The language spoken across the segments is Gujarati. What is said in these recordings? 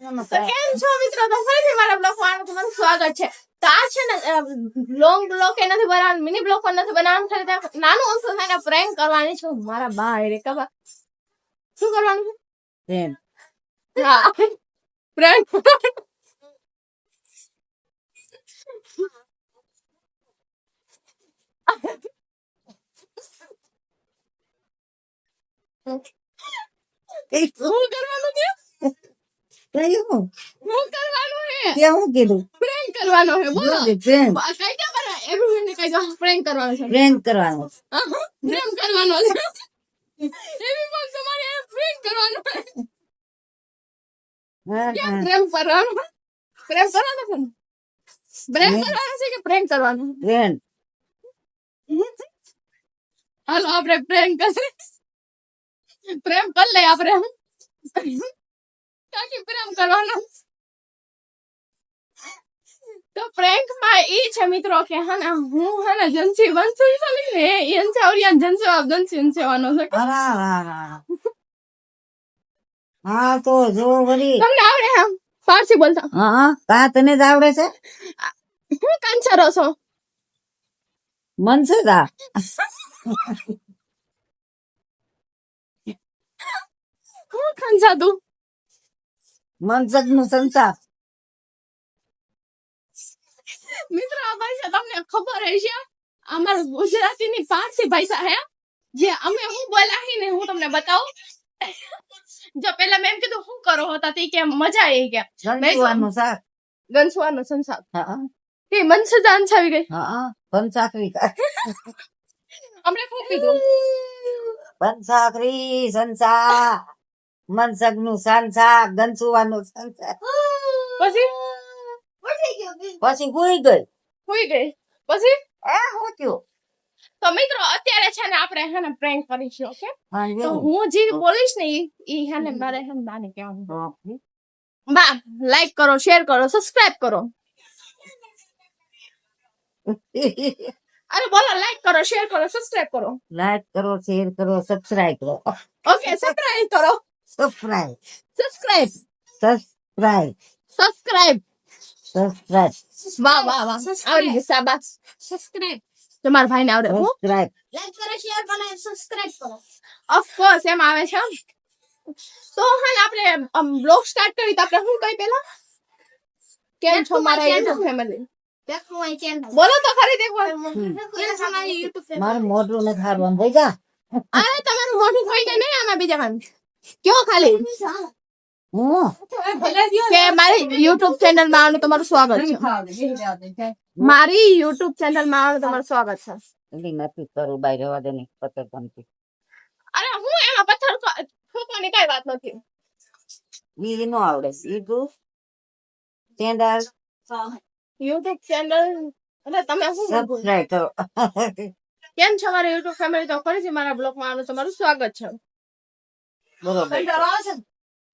તો કેમ છો મિત્રો? તો ફરીથી મારા બ્લોગમાં તમારું સ્વાગત છે. તો આ છે ને લોંગ બ્લોગ એ નથી બનાવવાનું, મિની બ્લોગ પણ નથી બનાવવાનું, ખાલી નાનું અમથું થઈને પ્રેન્ક કરવાની છું મારા બા રે કબા. શું કરવાનું છે? હા, પ્રેન્ક. શું કરવાનું છે? શું કરવાનું છે? કેવું કીધું? પ્રેન્ક કરવાનો છે. બોલો કઈ ક્યાં કરે એવરીને કઈ દો પ્રેન્ક કરવાનો છે. પ્રેન્ક કરવાનો. પ્રેમ કરવાનો છે. એવી બોલ તમારે પ્રેન્ક કરવાનો છે. કેમ પ્રેમ કરવાનો? પ્રેમ કરવાનો છે ને? પ્રેમ કરવાનો છે કે પ્રેન્ક કરવાનો? પ્રેમ. હાલો આપણે પ્રેમ કરીએ. પ્રેમ કરી લે આપણે. કાકી પ્રેમ કરવાનો. તો પ્રેન્ક માં ઈ છે મિત્રો કે હને હું હને જંસી વંસી ચાલી ને ઈન ચાવરિયાન જંસી જંસી સેવાનો છે. હા તો જો વળી તમને આવડે આમ ફારસી બોલતા? હા કા તને જ આવડે છે? હું કાંચરો છો? મન છે તા હું ખંજા તું મનસક નું સંસાર. મિત્રો આ ભાષા તમને ખબર હશે અમાર ગુજરાતી ની ફારસી ભાષા હે જે અમે હું બોલાહી ને હું તમને બતાવું. જો પેલા મેં એમ કીધું શું કરો હતા તે કે મજા આવી ગયા ગંજવાનું શાક. ગંસવાનો સંસાર હા તે મનસજાન છાવી ગઈ. હા પંચાકરી અમને શું કીધું? પંચાકરી સંસાર મનસક નું સંસાર ગંજવાનું સંસાર. પછી પછી ગુઈ ગઈ. હુઈ ગઈ. પછી હું થયું? તો મિત્રો અત્યારે છે ને આપણે હે ને પ્રેન્ક કરીશું. ઓકે હા, તો એવું. હું જે બોલીશ ને ઈ હે ને મારે હે ને બાને કહેવાનું. બા લાઈક કરો, શેર કરો, સબસ્ક્રાઇબ કરો. અરે બોલો લાઈક કરો, શેર કરો, સબસ્ક્રાઇબ કરો. લાઈક કરો, શેર કરો, સબસ્ક્રાઇબ કરો. ઓકે સબસ્ક્રાઇબ કરો. Subscribe subscribe subscribe subscribe. Subscribe વાહ વાહ વાહ આવડી ગયું શાબાશ. સબસ્ક્રાઇબ તમારા ભાઈને આવડે. હું સબસ્ક્રાઇબ. લાઈક કરો, શેર કરો, સબસ્ક્રાઇબ કરો. ઓફ કોર્સ એમ આવે છે. તો હાલ આપણે બ્લોગ સ્ટાર્ટ કરી તો આપણે શું કહી પેલા કેમ છો મારા YouTube ફેમિલી? બોલો તો ખરી દેખો. મારું મોઢું નથી હારવાનું ભાઈ જા. અરે તમારું મોઢું થઈ ગયું નહીં આમાં બીજા માં કયો ખાલી હું કે મારી YouTube ચેનલ માં આવવાનું તમારું સ્વાગત છે. મારી YouTube ચેનલ માં આવવાનું તમારું સ્વાગત છે. એલી નથી કરું બાય રહેવા દે ને પત્તર પંથી. અરે હું એમાં પથ્થર ફૂંકવાની કઈ વાત નથી. ઈ નો આવડે સીધું ચેનલ YouTube ચેનલ એટલે તમે શું સબસ્ક્રાઇબ કરો. કેમ છો મારી YouTube ફેમિલી? તો ફરીથી મારા બ્લોગ માં આવવાનું તમારું સ્વાગત છે. બરોબર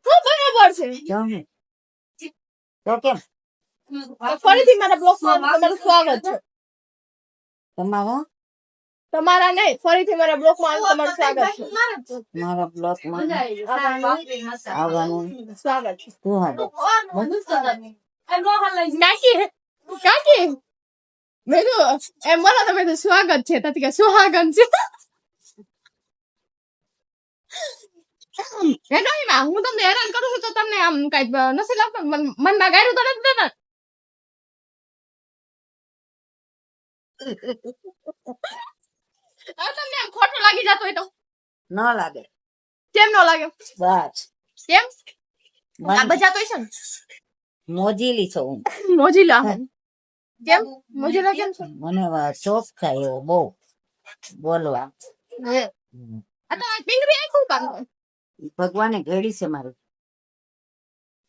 હું બરાબર છે. જમે તો કેમ તો ફરીથી મારા બ્લોગ માં તમારું સ્વાગત છે. તમારા તમારા નહીં ફરીથી મારા બ્લોગ માં તમારું સ્વાગત છે. મારા બ્લોક માં આવવાનું સ્વાગત છે. તું હાલો. કાકી કાકી મેં તો એમ બોલો તમે તો સ્વાગત છે તો કે સુહાગન છે. એમાં હું તમને હેરાન કરું છું તો તમને આમ કઈ નથી લાગતું મનમાં ગાયરું તો નથી દેતા? તમને આમ ખોટું લાગી જતું હોય તો ન લાગે કેમ ન લાગે? બસ કેમ આ બજાતો હોય છે ને મોજીલી છું હું. મોજીલા કેમ મોજીલા કેમ છે? મને શોખ થાય એવો બહુ બોલવા. આ તો પિંગરી આખું કામ ભગવાને ઘડી છે મારું.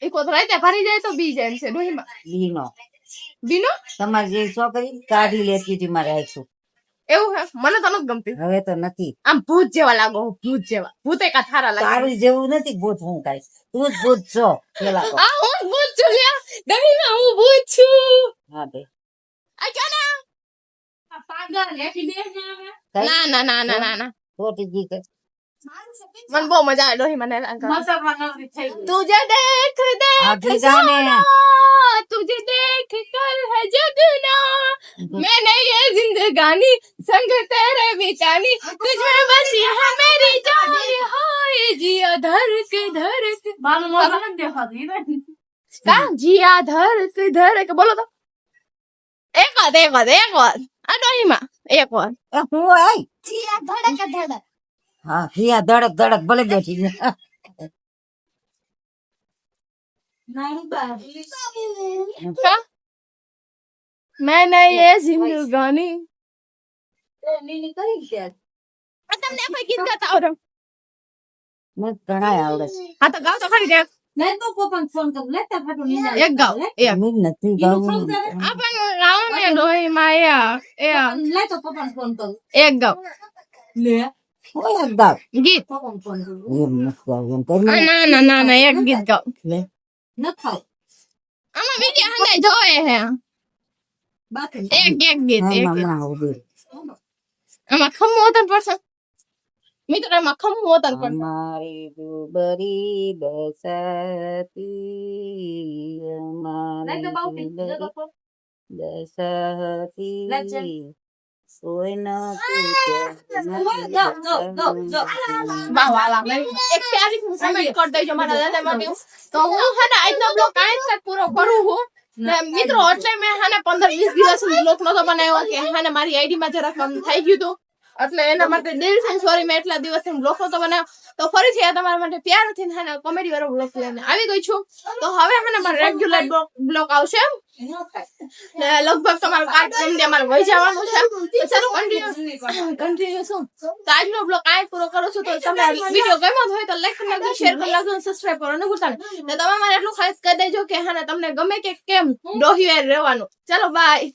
એ કોતરાય તે ભરી જાય તો બી જાય છે ડોહીમાં લીનો બીનો તમારી જે છોકરી કાઢી લેતી હતી મારે આઈશું. એવું હે મને તો નથી ગમતી. હવે તો નથી. આમ ભૂત જેવા લાગો ભૂત જેવા. ભૂત એકા થારા લાગે. તારું જેવું નથી ભૂત હું કાઈ. તું જ ભૂત છો પેલા તો. આ હું ભૂત છું લ્યા ડોહીમાં હું ભૂત છું. હા બે આ ચાલા આ પાગલ હેઠી દે ના ના ના ના ના ખોટી જી કે મને બહુ મજા આવે ડોહી મને હેરાન કરે. મસરવા નવરી થઈ ગઈ. तुझे देख આ देख ગીતાને सोना, तुझे देख कर है जगना, मैंने ये जिंदगानी संग तेरे बितानी, तुझ में बसी है मेरी जान, हाय जिया धड़क धड़क. બાનું મોઢું નથી દેખાતું. ઈ નથી. का जिया धड़क धड़क बोलो तो एक बात આ ડોહી માં એક વાર હું આય जिया धड़क धड़क. હા હિયા ધડક ધડક ભલે બેઠી છે. નાનું બા. का मैंने ये जिंदगानी. લીલી કરી દે. તમને કોઈ ગીત ગાતા આવડે? મને ઘણાય આવડે છે. હા તો ગાવ તો ખરી દે. લઈ તો પપ્પાને ફોન કર. લેતા ફાટું નીંદા. એક ગાવ એક મને નથી ઈનું ગાવું. ફોન કરે. આપણ ગાવ ને ડોહી માં લઈ તો પપ્પાને ફોન કર. એક ગાવ લે. ઓય ગાવ ગીત. પપ્પાને ફોન કર. એમ નથી ગાવું એમ કરી ના એક ગીત ગાવ. ન ખાવ. આમાં વિડિયો હંગાઈ જોવે હે. બાકી એક ગીત એક. હમણાં ઉભી આમાં ખમ્મો હોતન પડશે. મિત્રો આમાં ખમ્મો હોતન પડશે. અમારી દુબરી દસાતી લઈ તો બાઉટી. લે તો ફોન. દસાતી સોય ના જો. વાહ વાહ વાહ. એક પ્યારી કમેન્ટ કરી દેજો મારા દાદા માટે. તો હું હે ને આજનો બ્લોગ આઈ તક પૂરો કરું હું. ને મિત્રો એટલે મેં હે ને 15-20 દિવસ બ્લોગ નતો બનાવ્યો કે હે ને મારી આઈડી માં જરાક આમ થઈ ગયું હતું. એટલે એના માટે દિલથી સોરી મેં એટલા દિવસથી બ્લોગ નતો બનાવ્યો. તો ફરીથી આ તમારા માટે પ્યારથી હે ને કોમેડી વાળો બ્લોગ લઈને આવી ગઈ છું. તો હવે હે ને મારો રેગ્યુલર બ્લોગ આવશે. ને લગભગ તમારું કાર્યક્રમ ને અમારે વહી જવાનું છે. તો ચાલો કન્ટિન્યુ શું. તો આજનો બ્લોગ આ પૂરો કરું છું. તો તમને વિડીયો ગમ્યો હોય તો લાઈક કરી નાખજો, શેર કરી નાખજો, સબસ્ક્રાઇબ કરવાનું ભૂલતા નહીં. ને તમે મને એટલું ખાસ કહી દેજો કે હે ને તમને ગમે કે કેમ ડોહી રહેવાનું. ચાલો બાય.